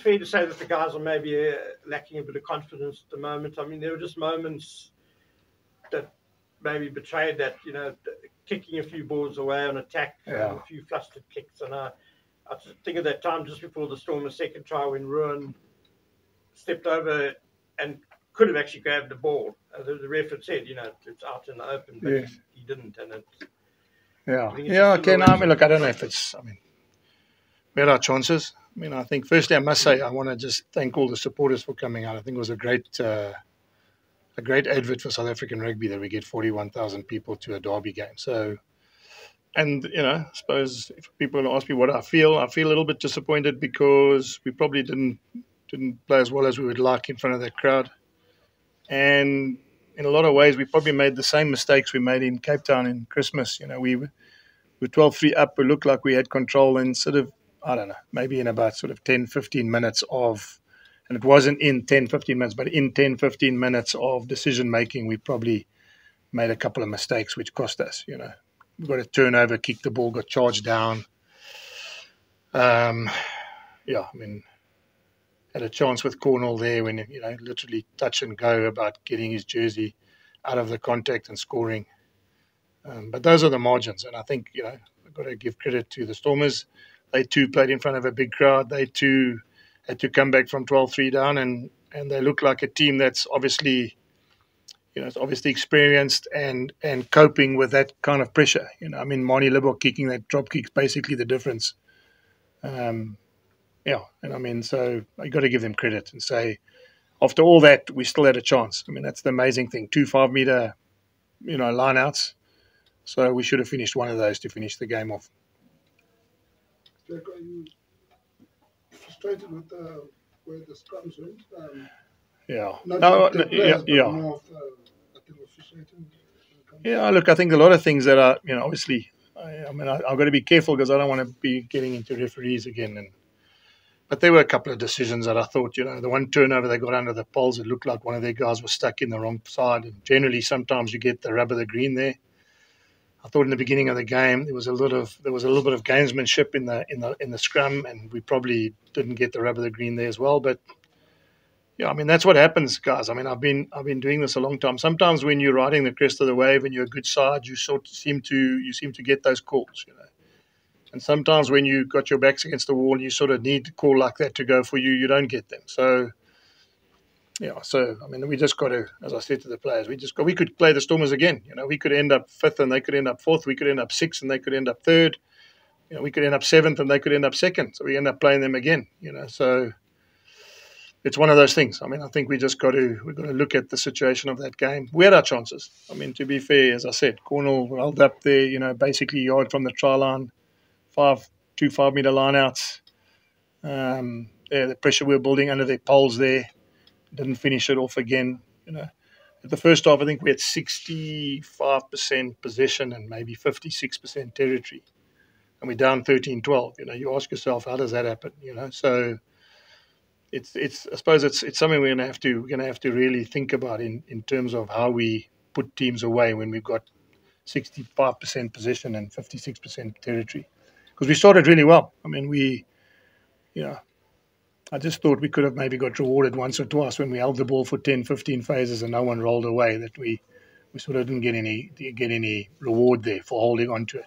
fair to say that the guys are maybe lacking a bit of confidence at the moment. I mean, there were just moments that maybe betrayed that, kicking a few balls away on attack, a few flustered kicks. And I think of that time just before the Stormers' second try when Ruan stepped over and could have actually grabbed the ball. The ref had said, it's out in the open, but he didn't. And Okay. No, I mean, look, I don't know if it's. I mean, we had our chances. I mean, I think firstly, I must say, I want to just thank all the supporters for coming out. I think it was a great advert for South African rugby that we get 41,000 people to a derby game. So, and I suppose if people ask me what I feel a little bit disappointed because we probably didn't play as well as we would like in front of that crowd. And in a lot of ways, we probably made the same mistakes we made in Cape Town in Christmas. We were 12-3 up. We looked like we had control and sort of, I don't know, maybe in about sort of 10, 15 minutes of, and it wasn't in 10, 15 minutes, but in 10, 15 minutes of decision-making, we probably made a couple of mistakes, which cost us, We got a turnover, kicked the ball, got charged down. Had a chance with Cornell there when, literally touch and go about getting his jersey out of the contact and scoring. But those are the margins. And I think, I've got to give credit to the Stormers. They too played in front of a big crowd. They too had to come back from 12-3 down. And they look like a team that's obviously, it's obviously experienced and coping with that kind of pressure. I mean, Marnie Libbok kicking that drop kick's basically the difference. And I mean, so I got to give them credit and say, after all that, we still had a chance. I mean, that's the amazing thing. 2 5-meter, line-outs. So we should have finished one of those to finish the game off. Jack, are you frustrated with the way the scrums went? Look, I think a lot of things that are, obviously, I've got to be careful because I don't want to be getting into referees again. But there were a couple of decisions that I thought, the one turnover they got under the poles, it looked like one of their guys was stuck in the wrong side. And generally, sometimes you get the rub of the green there. I thought in the beginning of the game there was a little bit of gamesmanship in the scrum, and we probably didn't get the rub of the green there as well. But I mean that's what happens, guys. I mean I've been doing this a long time. Sometimes when you're riding the crest of the wave and you're a good side, you sort of seem to get those calls, And sometimes when you got your backs against the wall, you sort of need a call like that to go for you. You don't get them. So. So I mean, we just got to, as I said to the players, we could play the Stormers again. We could end up 5th and they could end up 4th. We could end up 6th and they could end up 3rd. We could end up 7th and they could end up 2nd. So we end up playing them again. So it's one of those things. I mean, I think we've got to look at the situation of that game. We had our chances. I mean, to be fair, as I said, Cornell held up there. Basically yard from the try line, 2 5-meter lineouts. The pressure we were building under their poles there. Didn't finish it off again. At the first half, I think we had 65% possession and maybe 56% territory, and we're down 13-12. You ask yourself, how does that happen? So it's I suppose it's something we're gonna have to really think about in terms of how we put teams away when we've got 65% possession and 56% territory, because we started really well. I mean, I just thought we could have maybe got rewarded once or twice when we held the ball for 10, 15 phases and no one rolled away, that we sort of didn't get any reward there for holding on to it,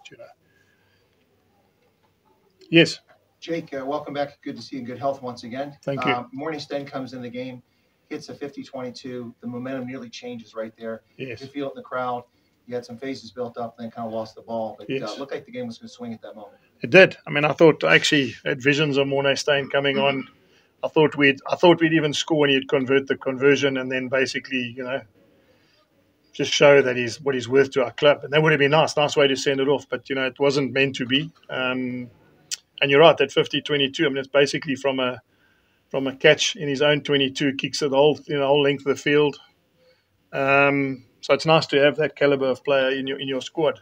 Yes. Jake, welcome back. Good to see you in good health once again. Thank you. Morningston comes in the game, hits a 50-22. The momentum nearly changes right there. Yes. You feel it in the crowd. You had some phases built up, then kind of lost the ball. But yes. It looked like the game was going to swing at that moment. It did. I mean, I thought I actually had visions of Morné Steyn coming on. I thought we'd even score and he'd convert the conversion and then basically, just show that what he's worth to our club. And that would have been nice way to send it off. But, it wasn't meant to be. And you're right, that 50-22, I mean, it's basically from a catch in his own 22, kicks it the whole length of the field. So it's nice to have that caliber of player in your squad.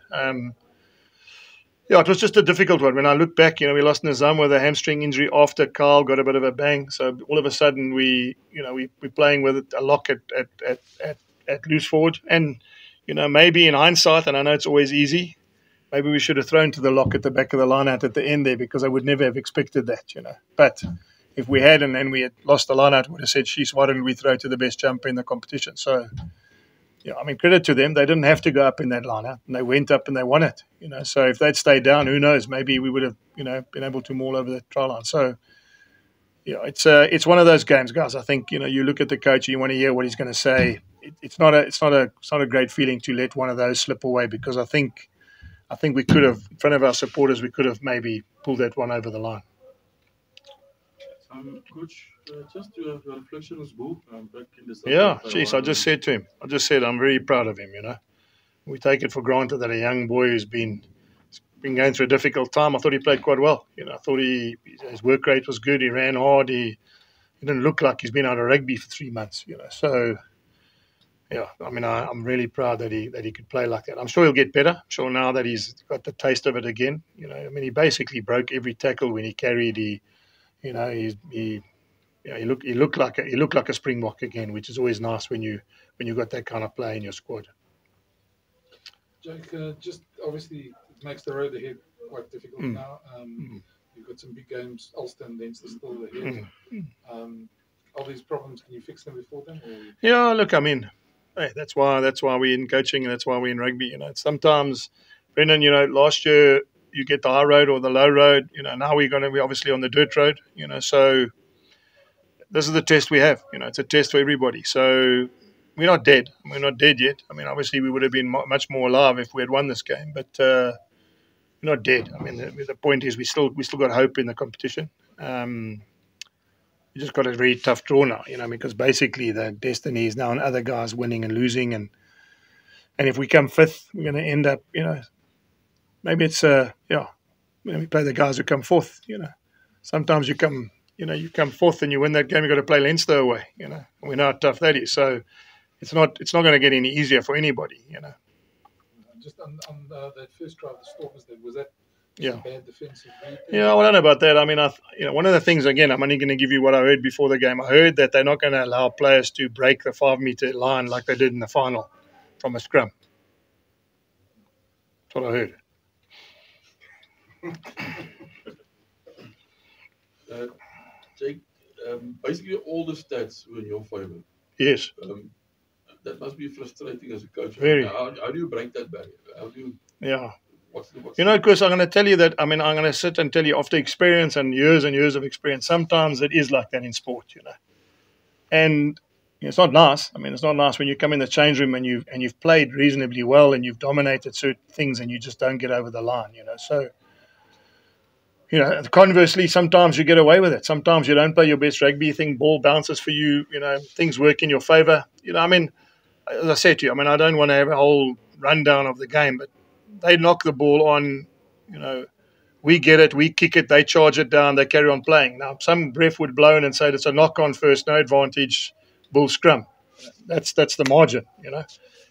It was just a difficult one. When I look back, we lost Nizam with a hamstring injury after Carl got a bit of a bang. So all of a sudden we're playing with a lock at loose forward. And, maybe in hindsight, and I know it's always easy, maybe we should have thrown to the lock at the back of the line out at the end there, because I would never have expected that, But if we had and we had lost the line out, would have said, "Sheesh, why didn't we throw to the best jumper in the competition?" So, yeah, I mean, credit to them. They didn't have to go up in that line out, and they went up and they won it. So if they'd stayed down, who knows? Maybe we would have, been able to maul over the try line. So, yeah, it's one of those games, guys. I think you look at the coach, and you want to hear what he's going to say. It's not a great feeling to let one of those slip away, because I think we could have, in front of our supporters, we could have maybe pulled that one over the line. Coach, just to have a reflection as well, back in the yeah, geez, I just said to him, I'm very proud of him, We take it for granted that a young boy who's been going through a difficult time, I thought he played quite well. I thought his work rate was good, he ran hard, he didn't look like he's been out of rugby for 3 months, So, yeah, I mean, I'm really proud that he could play like that. I'm sure he'll get better. I'm sure now that he's got the taste of it again. I mean, he basically broke every tackle when he carried. He looked like a Springbok again, which is always nice when you got that kind of play in your squad. Jake, just obviously it makes the road ahead quite difficult now. You've got some big games. Ulster and Leinster still ahead. All these problems, can you fix them before then? Or? Yeah, look, I mean, hey, that's why we're in coaching and that's why we're in rugby. Sometimes, Brendan, last year you get the high road or the low road. Now we're obviously on the dirt road. So this is the test we have. It's a test for everybody. So we're not dead. We're not dead yet. I mean, obviously we would have been much more alive if we had won this game, but we're not dead. I mean, the point is we still got hope in the competition. We just got a very tough draw now, because basically the destiny is now on other guys winning and losing, and if we come fifth, we're going to end up, maybe it's we play the guys who come fourth. Sometimes you come fourth and you win that game. You got to play Leinster away. We know how tough that is. So it's not going to get any easier for anybody. Just on that first try of the Stormers, was that? Yeah. Bad defensive. Yeah, I don't know about that. I mean, one of the things, again, I'm only going to give you what I heard before the game. I heard that they're not going to allow players to break the 5-meter line like they did in the final from a scrum. That's what I heard. Jake, basically all the stats were in your favour. Yes. That must be frustrating as a coach. Very. How do you break that barrier? How do you? Yeah. Chris, I'm going to tell you that, I mean, I'm going to sit and tell you after experience and years of experience, sometimes it is like that in sport, And it's not nice. I mean, it's not nice when you come in the change room and you've played reasonably well and you've dominated certain things and you just don't get over the line, So, conversely, sometimes you get away with it. Sometimes you don't play your best rugby, ball bounces for you, things work in your favour. I mean, as I said to you, I mean, I don't want to have a whole rundown of the game, but they knock the ball on, we get it, we kick it, they charge it down, they carry on playing. Now, some ref would blow in and say it's a knock-on first, no advantage, bull scrum. That's the margin,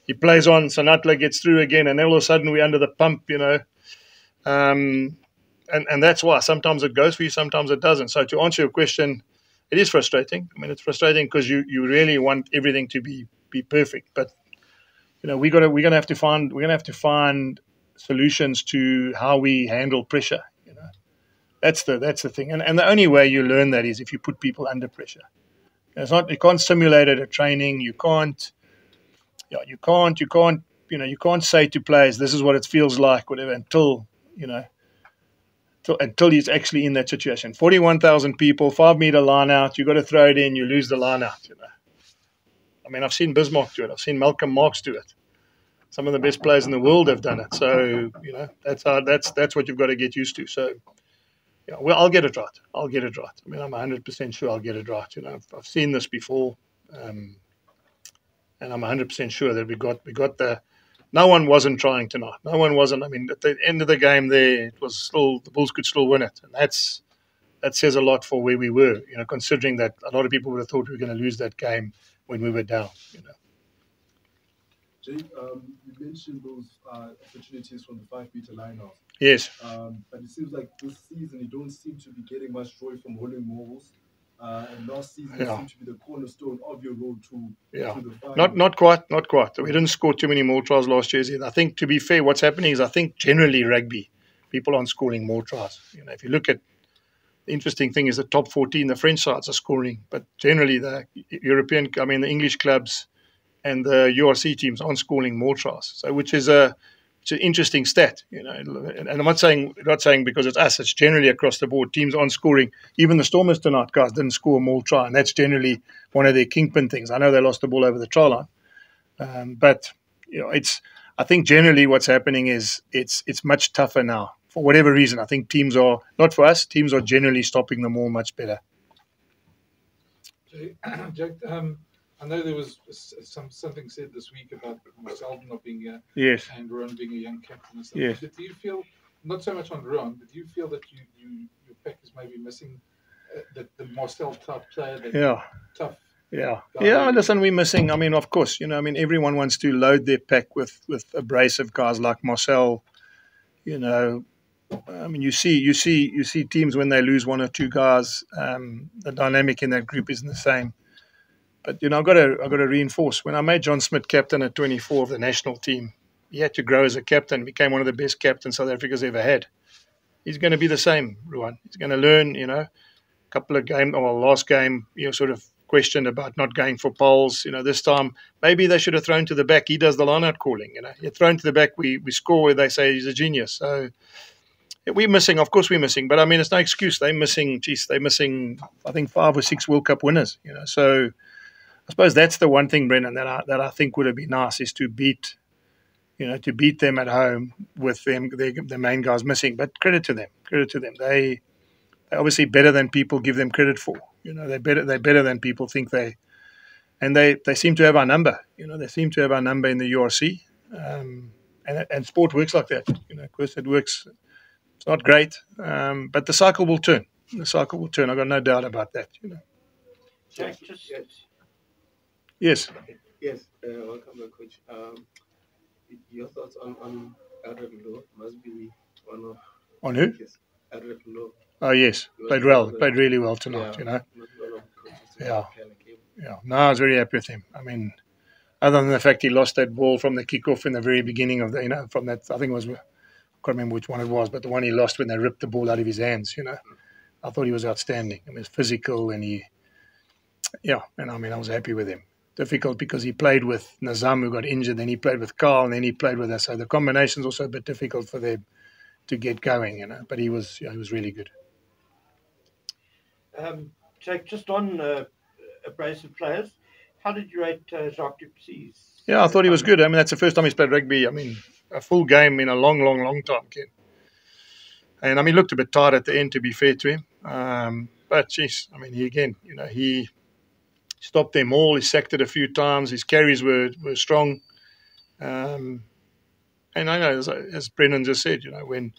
He plays on, Sanatla gets through again, and all of a sudden we're under the pump, And that's why sometimes it goes for you, sometimes it doesn't. So to answer your question, it is frustrating. I mean, it's frustrating because you really want everything to be perfect, but we're gonna have to find solutions to how we handle pressure. That's the thing, and the only way you learn that is if you put people under pressure. You can't simulate it at training. You can't say to players, this is what it feels like, whatever, until he's actually in that situation. 41,000 people, 5-meter line out, you got to throw it in, you lose the line out. I mean, I've seen Bismarck do it. I've seen Malcolm Marx do it. Some of the best players in the world have done it. So, that's what you've got to get used to. So, I'll get it right. I mean, I'm 100% sure I'll get it right. I've seen this before, and I'm 100% sure that we got the. No one wasn't trying tonight. No one wasn't. I mean, at the end of the game, there it was still the Bulls could still win it, and that says a lot for where we were. Considering that a lot of people would have thought we were going to lose that game when we were down. Jake, you mentioned those opportunities from the 5-meter line out. Yes. But it seems like this season you don't seem to be getting much joy from holding balls. And last season you seem to be the cornerstone of your road to the final. Not quite. We didn't score too many more tries last year either. I think, to be fair, what's happening is I think generally rugby, people aren't scoring more tries. If you look at the interesting thing is the top 14, the French sides are scoring, but generally the the English clubs and the URC teams aren't scoring more tries. So, which is it's an interesting stat, you know. And I'm not saying because it's us. It's generally across the board. Teams aren't scoring. Even the Stormers tonight, guys, didn't score a more try, and that's generally one of their kingpin things. I know they lost the ball over the try line, but you know, I think generally what's happening is it's much tougher now for whatever reason. I think teams are not for us. Teams are generally stopping the maul much better. Jack, I know there was something said this week about Marcel not being here, yes, and Ruan being a young captain and stuff. Yes. But do you feel, not so much on Ruan, but do you feel that your pack is maybe missing the Marcel type player, tough? Yeah. Listen, we're missing. I mean, of course, you know. I mean, everyone wants to load their pack with abrasive guys like Marcel. You know, I mean, you see teams when they lose one or two guys, the dynamic in that group isn't the same. But you know, I've got to reinforce. When I made John Smith captain at 24 of the national team, he had to grow as a captain. Became one of the best captains South Africa's ever had. He's going to be the same, Ruan. He's going to learn. You know, a couple of last game, you know, sort of questioned about not going for poles. You know, this time maybe they should have thrown to the back. He does the line-out calling. You know, you're thrown to the back. We score where they say he's a genius. So we're missing. Of course, we're missing. But I mean, it's no excuse. They're missing. I think 5 or 6 World Cup winners. You know, so. I suppose that's the one thing, Brendan, that I think would have been nice is to beat them at home with them the main guys missing. But credit to them. They're obviously better than people give them credit for. You know, they're better than people think they seem to have our number. You know, they seem to have our number in the URC, and sport works like that. You know, of course it works. It's not great, but the cycle will turn. I've got no doubt about that. You know. Jack, Yes. Yes, welcome back, Coach. Your thoughts on Adrian Lowe must be one of... On who? Adrian Lowe. Oh, yes. Played really well tonight, you know. Yeah. No, I was very happy with him. I mean, other than the fact he lost that ball from the kickoff in the very beginning of the, you know, from that, I think it was, I can't remember which one it was, but the one he lost when they ripped the ball out of his hands, you know. I thought he was outstanding. I mean, he was physical and I was happy with him. Difficult because he played with Nazam, who got injured, then he played with Carl, and then he played with us. So the combination's also a bit difficult for them to get going, you know. But he was really good. Jake, just on abrasive players, how did you rate Jacques du Plessis? Yeah, I thought he was good. I mean, that's the first time he's played rugby. I mean, a full game in a long time, Ken. And I mean, he looked a bit tired at the end, to be fair to him. But geez, I mean, he stopped them all. He sacked it a few times. His carries were strong. And I know, as Brendan just said, you know, when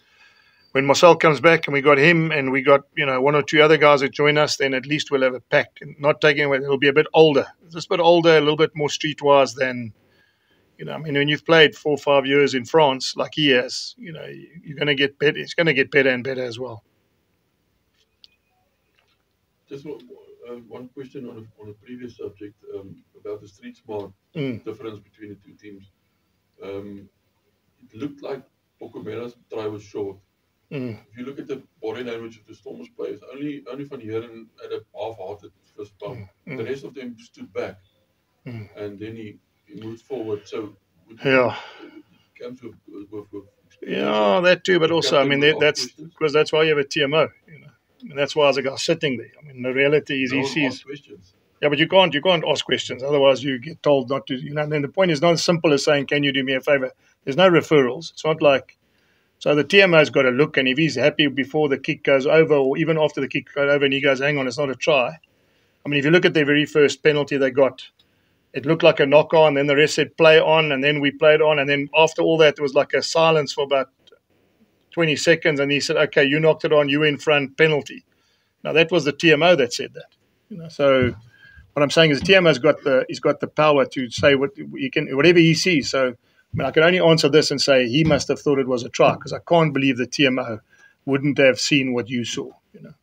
Marcel comes back and we got him and we got, you know, 1 or 2 other guys that join us, then at least we'll have a pack. And not taking away, it'll be a bit older. Just a bit older, a little bit more streetwise than, you know, I mean, when you've played 4 or 5 years in France like he has, you know, you're going to get better. It's going to get better and better as well. Just one question on a previous subject about the street smart difference between the 2 teams. It looked like Pokomela's try was short. If you look at the body language of the Stormers players, only Van Heeren had a half-hearted fist bump. The rest of them stood back, and then he moved forward. So that too. But also, I mean, that's why you have a TMO. You know. And that's why there's a guy sitting there. I mean, the reality is he sees. Yeah, but you can't ask questions. Otherwise, you get told not to. You know, and then the point is not as simple as saying, "Can you do me a favor?" There's no referrals. It's not like. So the TMO's got to look, and if he's happy before the kick goes over, or even after the kick goes over, and he goes, "Hang on, it's not a try." I mean, if you look at their very first penalty they got, it looked like a knock on. Then the rest said play on, and then we played on, and then after all that, there was like a silence for about 20 seconds, and he said, "Okay, you knocked it on, you in front, penalty." Now that was the TMO that said that. You know, so what I'm saying is the TMO's got the power to say whatever he sees. So I mean, I can only answer this and say he must have thought it was a try because I can't believe the TMO wouldn't have seen what you saw. You know.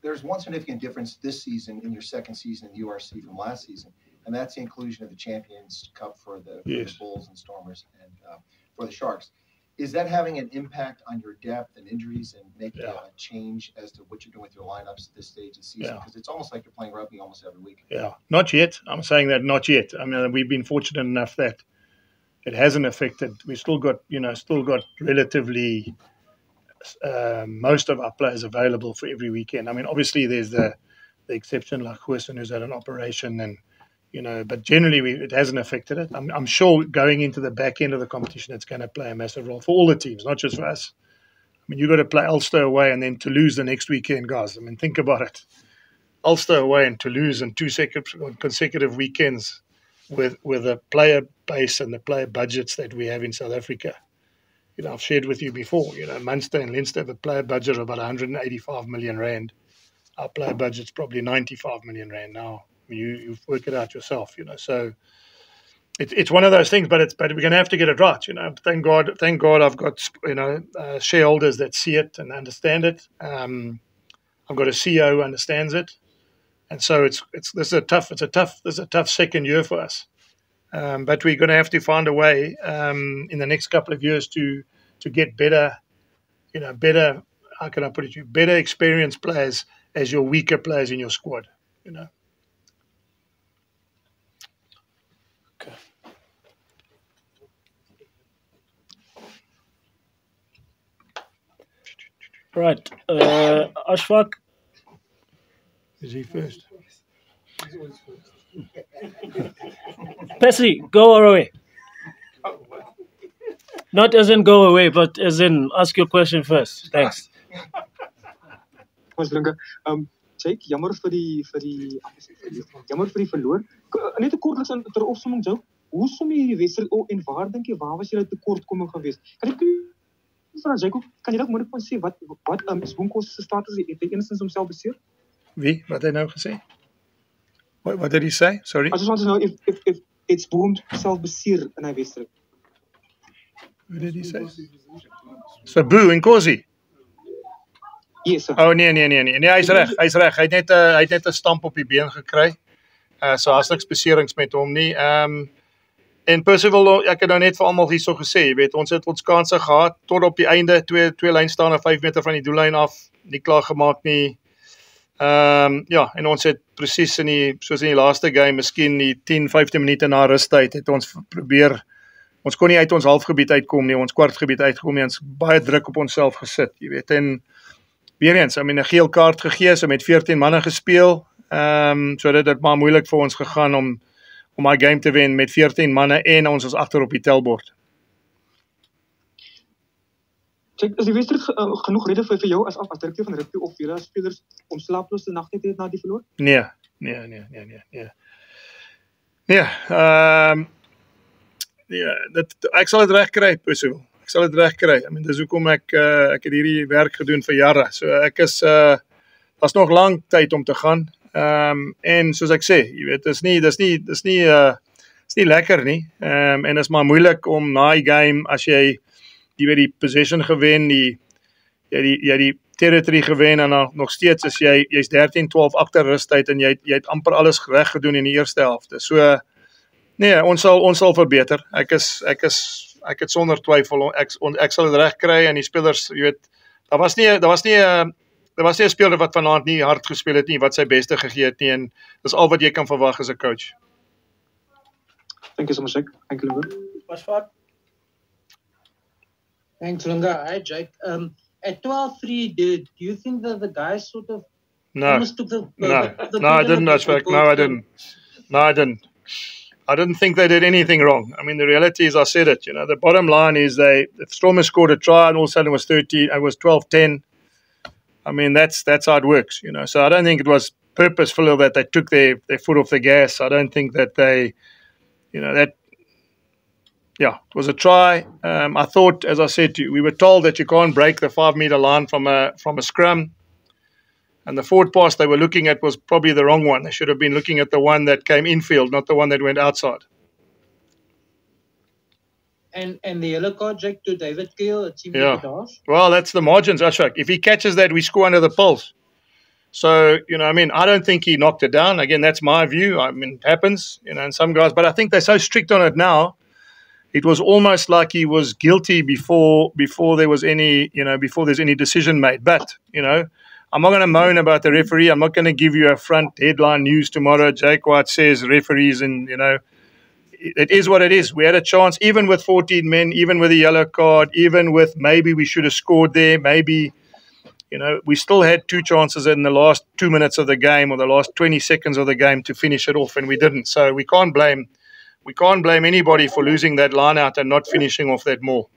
There's one significant difference this season in your second season in URC from last season, and that's the inclusion of the Champions Cup for the Bulls and Stormers and for the Sharks. Is that having an impact on your depth and injuries and making Yeah. a change as to what you're doing with your lineups at this stage of the season? Yeah. Because it's almost like you're playing rugby almost every week. Yeah, not yet. I'm saying that not yet. I mean, we've been fortunate enough that it hasn't affected. We've still got, relatively most of our players available for every weekend. I mean, obviously there's the exception like Huisen who's had an operation and, but generally it hasn't affected it. I'm sure going into the back end of the competition, it's going to play a massive role for all the teams, not just for us. I mean, you've got to play Ulster away and then Toulouse the next weekend, guys. I mean, think about it. Ulster away and Toulouse in 2 consecutive weekends with the player base and the player budgets that we have in South Africa. I've shared with you before, Munster and Leinster have a player budget of about 185 million rand. Our player budget's probably 95 million rand now. You work it out yourself, So it's one of those things, but we're going to have to get it right, Thank God I've got, shareholders that see it and understand it. I've got a CEO who understands it. And so this is a tough second year for us. But we're going to have to find a way in the next couple of years to get better, how can I put it, better experienced players as your weaker players in your squad, Okay. Right. Ashfaq. Is he first? Percy, go away. Not as in go away, but as in ask your question first. Thanks. Jake, jammer vir die verloor. Net 'n kort ter opsomming, Joe. Hoe som jy hierdie wedstryd en waar dink jy waar was julle tekortkominge geweest? Kan ek vra Jake, kan jy dalk moontlik van sê wat Spoenkos se status het hy enigstens homself beseer? Wie? Wat het hy nou gesê? What did he say? Sorry? I just want to know if it's Boom self beseer in hy wedstryd. What did he say? Sabu en Kosi. Yes, sir. Oh nee, hy's reg. Hy het net 'n stamp op die been gekry. So as niks beserings met hom nie. En Percival, ek het nou net vir almal hierso gesê, jy weet, ons het ons kansse gehad tot op die einde, twee lynstaande 5 meter van die doellyn af, nie klaar gemaak nie. En ons het presies soos in die laaste game, miskien die 10-15 minute na rustyd het ons probeer. Ons kon nie uit ons halfgebied uitkom nie, ons kwartgebied uitkom nie, ons baie druk op onsself gesit, jy weet. En weer eens, 'n geel kaart gegee, so met 14 manne gespeel. So dit maar moeilik vir ons gegaan om my game te wen met 14 manne en ons was agter op die tellbord. Is die wedstryd genoeg rede vir jou as direkteur van rugby of julle as spelers om slaaplose nagte te hê na die verloor? Nee. Ek sal dit reg kry, Percival. Ek sal dit reg kry. I mean, dis hoekom ek het hierdie werk gedoen vir jare. So ek is daar's nog lank tyd om te gaan. En soos ek sê, jy weet, dis nie lekker nie. En dit is maar moeilik om na die game as jy weet die possession gewen, die territory gewen en dan nog steeds is jy's 13-12 agter rustyd en jy het amper alles reg gedoen in die eerste helfte. So nee, ons sal verbeter. Ek het sonder twyfel ek sal dit reg kry en die spelers, jy weet, daar was nie 'n speler wat vanaand nie hard gespeel het nie, wat sy beste gegee het nie en dis al wat jy kan verwag as 'n coach. Thank you so much, Jake. Thank you, Lunga. Ashfaq. Thanks, Lunga. Hi, Jake. At 12-3, do you think that the guys sort of almost took the I didn't, Ashfaq. No, I didn't. I didn't think they did anything wrong. I mean, the reality is, I said it, the bottom line is if Stormers scored a try and all of a sudden it was 12-10. I mean, that's how it works, So I don't think it was purposeful that they took their foot off the gas. I don't think that they, it was a try. I thought, as I said to you, we were told that you can't break the 5-meter line from a scrum. And the forward pass they were looking at was probably the wrong one. They should have been looking at the one that came infield, not the one that went outside. And the yellow card, Jake, to David Keel, it seemed Yeah. like a dash. Well, that's the margins, Ashfaq. If he catches that, we score under the pulse. So, I don't think he knocked it down. Again, that's my view. I mean, it happens, and some guys, but I think they're so strict on it now it was almost like he was guilty before there was any, before there's any decision made. But, I'm not going to moan about the referee. I'm not going to give you a front headline news tomorrow. Jake White says referees, and, it is what it is. We had a chance, even with 14 men, even with a yellow card, even with maybe we should have scored there, maybe, we still had 2 chances in the last 2 minutes of the game or the last 20 seconds of the game to finish it off, and we didn't. So we can't blame anybody for losing that line out and not finishing off that maul.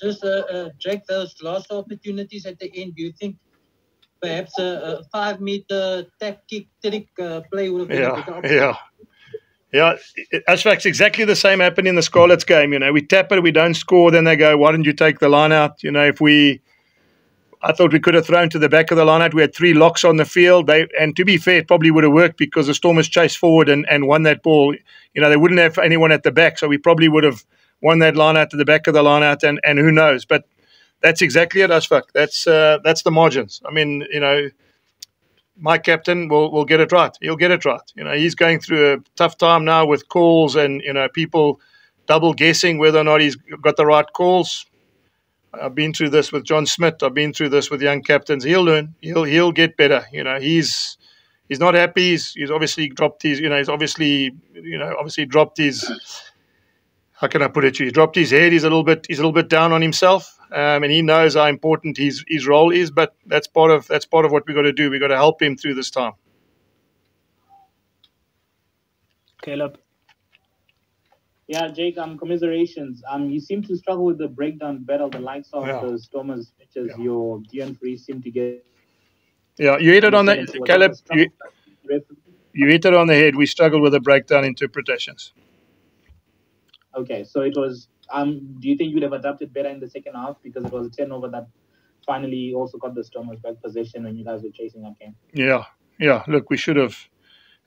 Just, Jake, those last opportunities at the end, do you think perhaps a 5-meter tactic trick play would have been a better option? Yeah, Ashfaq's exactly the same happened in the Scarlets game. We tap it, we don't score, then they go, why didn't you take the line out? I thought we could have thrown to the back of the line out. We had 3 locks on the field. And to be fair, it probably would have worked because the Stormers chased forward and won that ball. They wouldn't have anyone at the back, so we probably would have won that line out to the back of the line out, and who knows. But that's exactly it, Ashfaq. That's the margins. I mean, my captain will get it right. He'll get it right. He's going through a tough time now with calls and, people double guessing whether or not he's got the right calls. I've been through this with John Smith. I've been through this with young captains. He'll learn. He'll get better. He's not happy. He's obviously dropped his. He's obviously dropped his. How can I put it to you? He's dropped his head. He's a little bit down on himself, and he knows how important his role is. But that's part of what we got to do. We got to help him through this time. Caleb. Yeah, Jake, commiserations. You seem to struggle with the breakdown battle, the likes of the Stormers, which is your Deon Free seem to get. Yeah, you hit it on the Caleb. You hit it on the head. We struggled with the breakdown interpretations. Okay, so it was. Do you think you would have adapted better in the second half because it was a turnover that finally also got the Stormers back possession when you guys were chasing that game? Yeah. Look, we should have.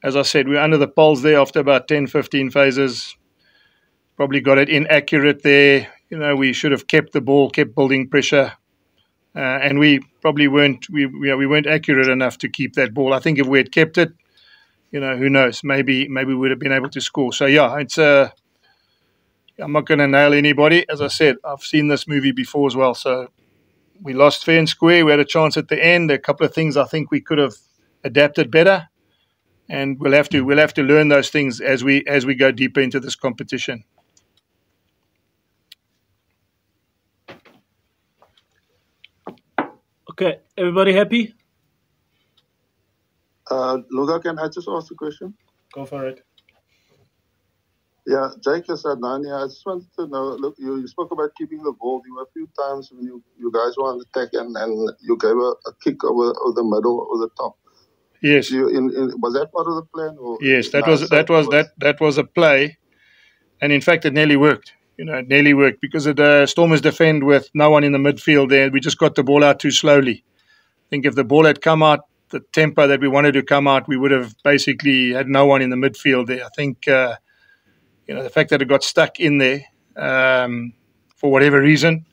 As I said, we were under the poles there after about 10, 15 phases. Probably got it inaccurate there. We should have kept the ball, kept building pressure, and we probably weren't. We weren't accurate enough to keep that ball. I think if we had kept it, who knows? Maybe we would have been able to score. So yeah, it's I'm not going to nail anybody. As I said, I've seen this movie before as well. So we lost fair and square. We had a chance at the end. A couple of things I think we could have adapted better, and we'll have to learn those things as we go deeper into this competition. Okay, everybody happy? Luca, can I just ask a question? Go for it. Yeah, Jake has said, Nania, I just wanted to know, look, you spoke about keeping the ball. There were a few times when you guys were on attack and you gave a kick over the middle or the top. Yes. Was that part of the plan? Or yes, that was a play. And in fact, it nearly worked. It nearly worked because the Stormers defend with no one in the midfield there. We just got the ball out too slowly. I think if the ball had come out the tempo that we wanted to come out, we would have basically had no one in the midfield there. I think, the fact that it got stuck in there for whatever reason,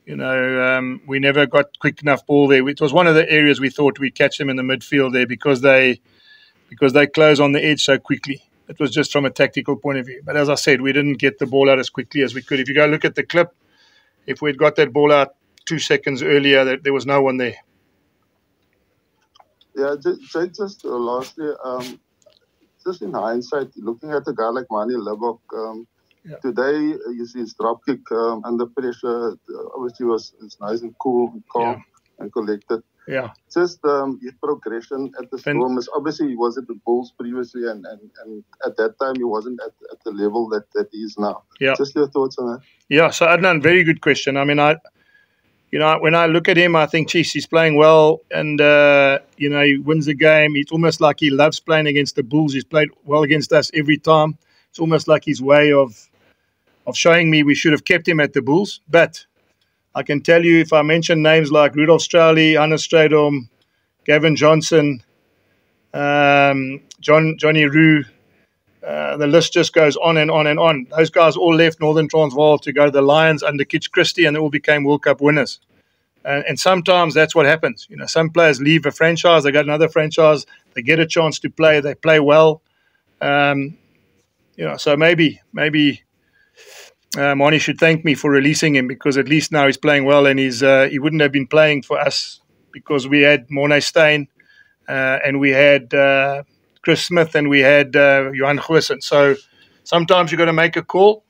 we never got quick enough ball there. It was one of the areas we thought we'd catch them in the midfield there because they close on the edge so quickly. It was just from a tactical point of view. But as I said, we didn't get the ball out as quickly as we could. If you go look at the clip, if we'd got that ball out 2 seconds earlier, there was no one there. Yeah, just lastly, just in hindsight, looking at a guy like Manie Libbok, today you see his drop kick under pressure. Obviously, was nice and cool and calm and collected. Yeah. Just his progression at the Stormers. Obviously, he was at the Bulls previously, and at that time he wasn't at the level that he is now. Yeah. Just your thoughts on that. Yeah. So Adnan, very good question. I mean, when I look at him, I think, geez, he's playing well, and he wins the game. It's almost like he loves playing against the Bulls. He's played well against us every time. It's almost like his way of showing me we should have kept him at the Bulls, but I can tell you, if I mention names like Rudolf Strauly, Hannes Strydom, Gavin Johnson, Johnny Roux, the list just goes on and on and on. Those guys all left Northern Transvaal to go to the Lions under Kitch Christie, and they all became World Cup winners. And sometimes that's what happens. Some players leave a franchise, they go to another franchise, they get a chance to play, they play well. So maybe Mani should thank me for releasing him, because at least now he's playing well, and he wouldn't have been playing for us because we had Morné Steyn and we had Chris Smith and we had Johan Goosen. So sometimes you've got to make a call.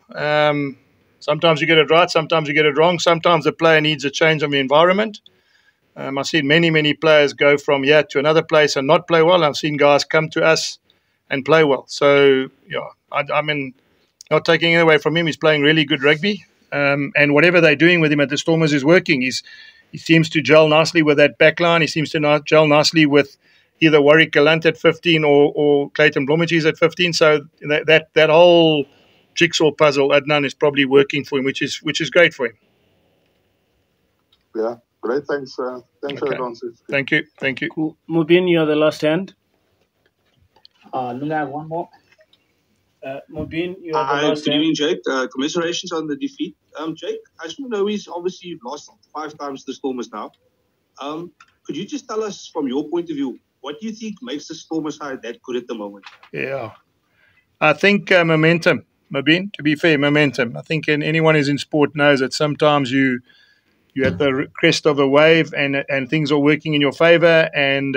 Sometimes you get it right, sometimes you get it wrong. Sometimes the player needs a change of the environment. I've seen many players go from here to another place and not play well. I've seen guys come to us and play well. So, I mean, not taking it away from him, he's playing really good rugby. And whatever they're doing with him at the Stormers is working. He seems to gel nicely with that back line. He seems to gel nicely with either Warwick Galant at 15 or Clayton Blommetjies at 15. So that whole jigsaw puzzle, Adnan, is probably working for him, which is great for him. Yeah, great. Thanks for that answer. Thank you. Cool. Mobin, you're the last hand. Lunga, I have one more. Mobin, you're the last hand. Good evening, Jake. Commiserations on the defeat. Jake, I just want to know, he's obviously lost 5 times to the Stormers now. Could you just tell us, from your point of view, what do you think makes the Stormers side that good at the moment? Yeah, I think momentum. Mobin, to be fair, momentum. I think anyone who's in sport knows that sometimes you're at the crest of a wave and things are working in your favor, and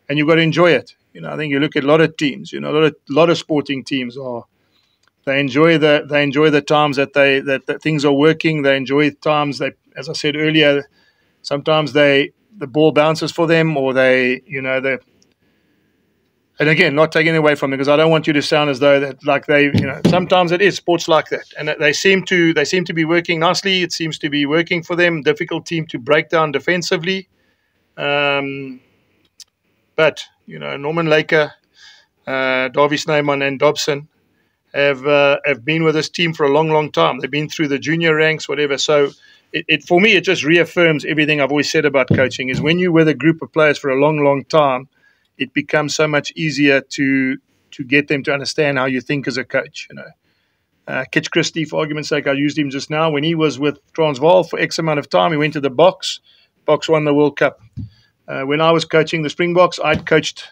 you've got to enjoy it. I think you look at a lot of teams. A lot of sporting teams they enjoy the times that things are working. They enjoy times that, as I said earlier, sometimes the ball bounces for them, or they. And again, not taking away from it, because I don't want you to sound as though that like they, sometimes it is sports like that, and they seem to be working nicely. It seems to be working for them. Difficult team to break down defensively, but Norman Laker, Davie Snyman, and Dobson have been with this team for a long time. They've been through the junior ranks, whatever. So for me, it just reaffirms everything I've always said about coaching: is when you're with a group of players for a long time, it becomes so much easier to get them to understand how you think as a coach. Kitch Christie, for argument's sake, I used him just now. When he was with Transvaal for X amount of time, he went to the Boks. Boks won the World Cup. When I was coaching the Springboks, I'd coached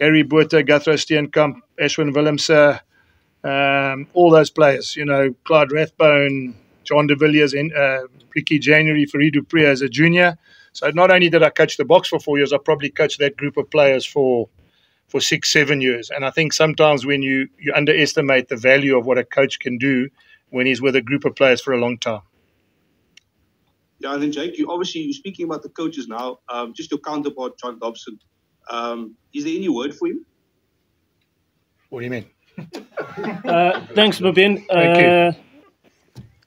Gary Botha, Guthrie Steenkamp, Ashwin Willemse, all those players. Clyde Rathbone, John de Villiers, Ricky January, Farid Dupree as a junior. So not only did I coach the Boks for 4 years, I probably coached that group of players for 6-7 years. And I think sometimes when you underestimate the value of what a coach can do when he's with a group of players for a long time. Yeah, and then Jake, you're speaking about the coaches now. Just your counterpart, John Dobson. Is there any word for him? What do you mean? Thanks, Mobin. Thank you.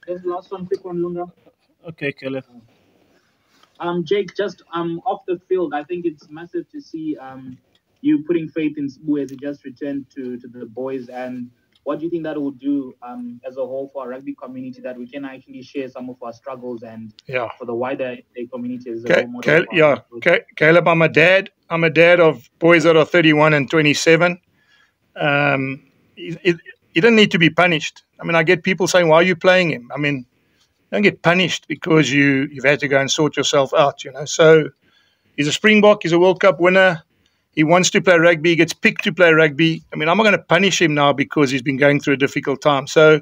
There's the last one, quick one, Lunga. Okay, Caleb. Jake, just off the field, I think it's massive to see you putting faith in Sbu as he just returned to the boys. And what do you think that will do as a whole for our rugby community, that we can actually share some of our struggles and for the wider community as a whole? Caleb, I'm a dad of boys that are 31 and 27. He didn't need to be punished. I mean, I get people saying, why are you playing him? I mean, don't get punished because you've had to go and sort yourself out, So he's a Springbok. He's a World Cup winner. He wants to play rugby. He gets picked to play rugby. I mean, I'm not going to punish him now because he's been going through a difficult time. So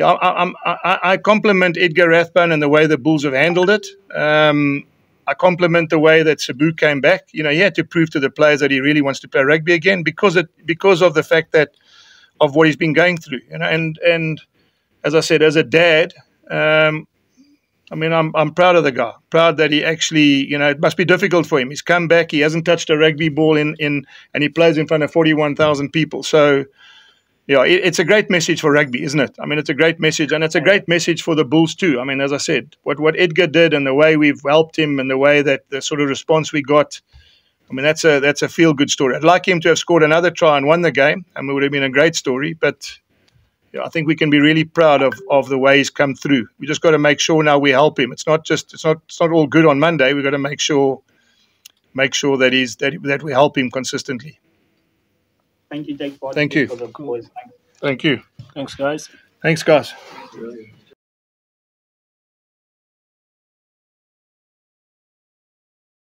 I compliment Edgar Rathbone and the way the Bulls have handled it. I compliment the way that Sbu came back. He had to prove to the players that he really wants to play rugby again because of the fact that of what he's been going through. And as I said, as a dad, I mean, I'm proud of the guy. Proud that he actually, it must be difficult for him. He's come back. He hasn't touched a rugby ball and he plays in front of 41,000 people. So, it's a great message for rugby, isn't it? I mean, it's a great message, and it's a great message for the Bulls too. I mean, as I said, what Edgar did and the way we've helped him and the way that the sort of response we got, I mean, that's a feel-good story. I'd like him to have scored another try and won the game, and it would have been a great story, but I think we can be really proud of the way he's come through. We just got to make sure now we help him. It's not all good on Monday. We've got to make sure that we help him consistently. Thank you, Jake. Thank you. For the boys. Thank you. Thanks, guys. Thanks, guys.